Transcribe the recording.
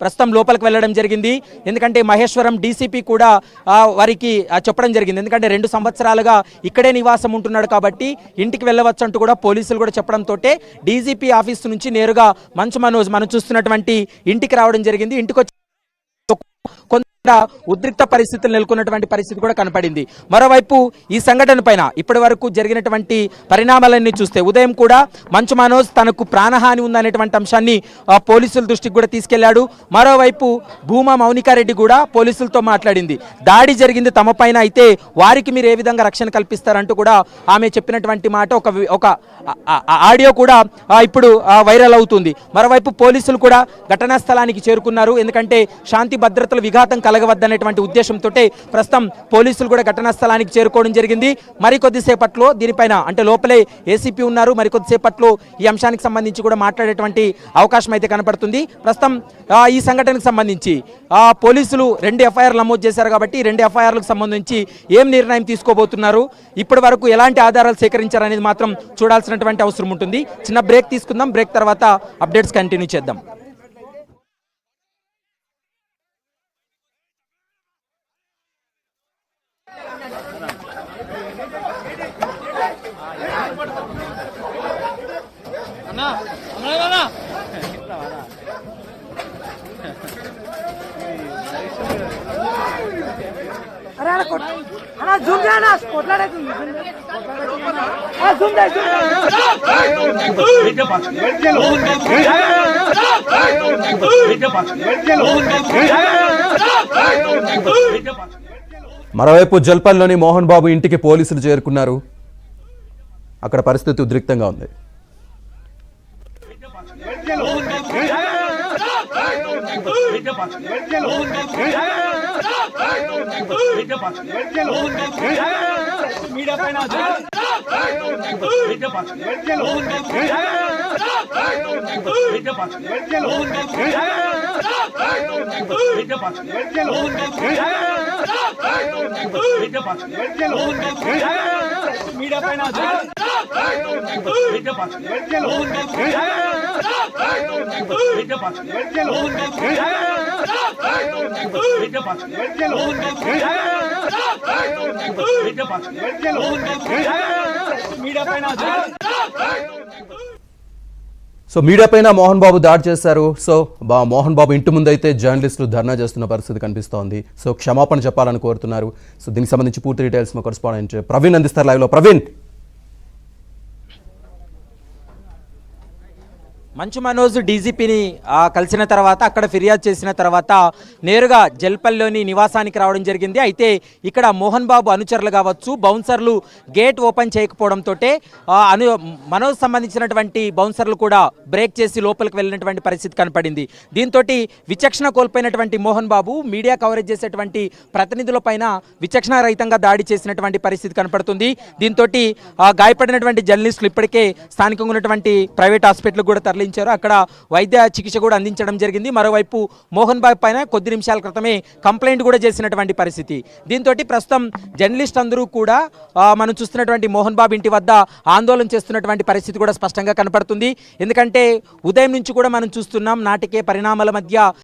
ప్రస్తుతం లోపలికి వెళ్ళడం జరిగింది. ఎందుకంటే మహేశ్వరం డీసీపీ కూడా వారికి చెప్పడం జరిగింది. ఎందుకంటే 2 సంవత్సరాలుగా ఇక్కడే నివాసం ఉంటున్నాడు కాబట్టి ఇంటికి వెళ్ళవచ్చు అంటూ కూడా పోలీసులు కూడా చెప్పడంతో డీజీపీ ఆఫీస్ నుంచి నేరుగా మంచు మనోజ్ మనం చూస్తున్నటువంటి ఇంటికి రావడం జరిగింది. ఇంటికి వచ్చి ఉద్రిక్త పరిస్థితులు నెలకొన్నటువంటి పరిస్థితి కూడా కనపడింది. మరోవైపు ఈ సంఘటన పైన ఇప్పటి వరకు జరిగినటువంటి పరిణామాలన్నీ చూస్తే ఉదయం కూడా మంచు మనోజ్ తనకు ప్రాణహాని ఉందనేటువంటి అంశాన్ని పోలీసుల దృష్టికి కూడా తీసుకెళ్లాడు. మరోవైపు భూమా మౌనికారెడ్డి కూడా పోలీసులతో మాట్లాడింది. దాడి జరిగింది తమ పైన, అయితే వారికి మీరు ఏ విధంగా రక్షణ కల్పిస్తారంటూ కూడా ఆమె చెప్పినటువంటి మాట ఒక ఆడియో కూడా ఇప్పుడు వైరల్ అవుతుంది. మరోవైపు పోలీసులు కూడా ఘటనా స్థలానికి చేరుకున్నారు. ఎందుకంటే శాంతి భద్రతల విఘాతం కలగవద్దనేటువంటి ఉద్దేశంతో ప్రస్తుతం పోలీసులు కూడా ఘటనా స్థలానికి చేరుకోవడం జరిగింది. మరికొద్దిసేపట్లో దీనిపైన అంటే లోపలే ఏసీపీ ఉన్నారు. మరికొద్దిసేపట్లో ఈ అంశానికి సంబంధించి కూడా మాట్లాడేటువంటి అవకాశం అయితే కనపడుతుంది. ప్రస్తుతం ఈ సంఘటనకు సంబంధించి పోలీసులు 2 ఎఫ్ఐఆర్లు నమోదు చేశారు కాబట్టి 2 ఎఫ్ఐఆర్లకు సంబంధించి ఏం నిర్ణయం తీసుకోబోతున్నారు, ఇప్పటి వరకు ఎలాంటి ఆధారాలు సేకరించారనేది మాత్రం చూడాల్సినటువంటి అవసరం ఉంటుంది. చిన్న బ్రేక్ తీసుకుందాం. బ్రేక్ తర్వాత అప్డేట్స్ కంటిన్యూ చేద్దాం. మరోవైపు జల్పల్లోని మోహన్ బాబు ఇంటికి పోలీసులు చేరుకున్నారు. అక్కడ పరిస్థితి ఉద్రిక్తంగా ఉంది. సో మీడియా పైన మోహన్ బాబు దాడి చేశారు. సో మోహన్ బాబు ఇంటి ముందైతే జర్నలిస్టులు ధర్నా చేస్తున్న పరిస్థితి కనిపిస్తోంది. సో క్షమాపణ చెప్పాలని కోరుతున్నారు. సో దీనికి సంబంధించి పూర్తి డీటెయిల్స్ మా కరెస్పాండెంట్ ప్రవీణ్ అందిస్తారు లైవ్లో. ప్రవీణ్, మంచు మనోజ్ డీజీపీని కలిసిన తర్వాత అక్కడ ఫిర్యాదు చేసిన తర్వాత నేరుగా జల్పల్లిలోని నివాసానికి రావడం జరిగింది. అయితే ఇక్కడ మోహన్ బాబు అనుచరులు కావచ్చు, బౌన్సర్లు గేట్ ఓపెన్ చేయకపోవడంతో మనోజ్ సంబంధించినటువంటి బౌన్సర్లు కూడా బ్రేక్ చేసి లోపలికి వెళ్ళినటువంటి పరిస్థితి కనపడింది. దీంతో విచక్షణ కోల్పోయినటువంటి మోహన్ బాబు మీడియా కవరేజ్ చేసేటువంటి ప్రతినిధులపైన విచక్షణ రహితంగా దాడి చేసినటువంటి పరిస్థితి కనపడుతుంది. దీంతో గాయపడినటువంటి జర్నలిస్టులు ఇప్పటికే స్థానికంగా ఉన్నటువంటి ప్రైవేట్ హాస్పిటల్ కూడా తరలి అక్కడ వైద్య చికిత్స కూడా అందించడం జరిగింది. మరోవైపు మోహన్ బాబు పైన కొద్ది నిమిషాల క్రితమే కంప్లైంట్ కూడా చేసినటువంటి పరిస్థితి. దీంతో ప్రస్తుతం జర్నలిస్ట్ అందరూ కూడా మనం చూస్తున్నటువంటి మోహన్ బాబు ఇంటి వద్ద ఆందోళన చేస్తున్నటువంటి పరిస్థితి కూడా స్పష్టంగా కనపడుతుంది. ఎందుకంటే ఉదయం నుంచి కూడా మనం చూస్తున్నాం నాటికే పరిణామాల మధ్య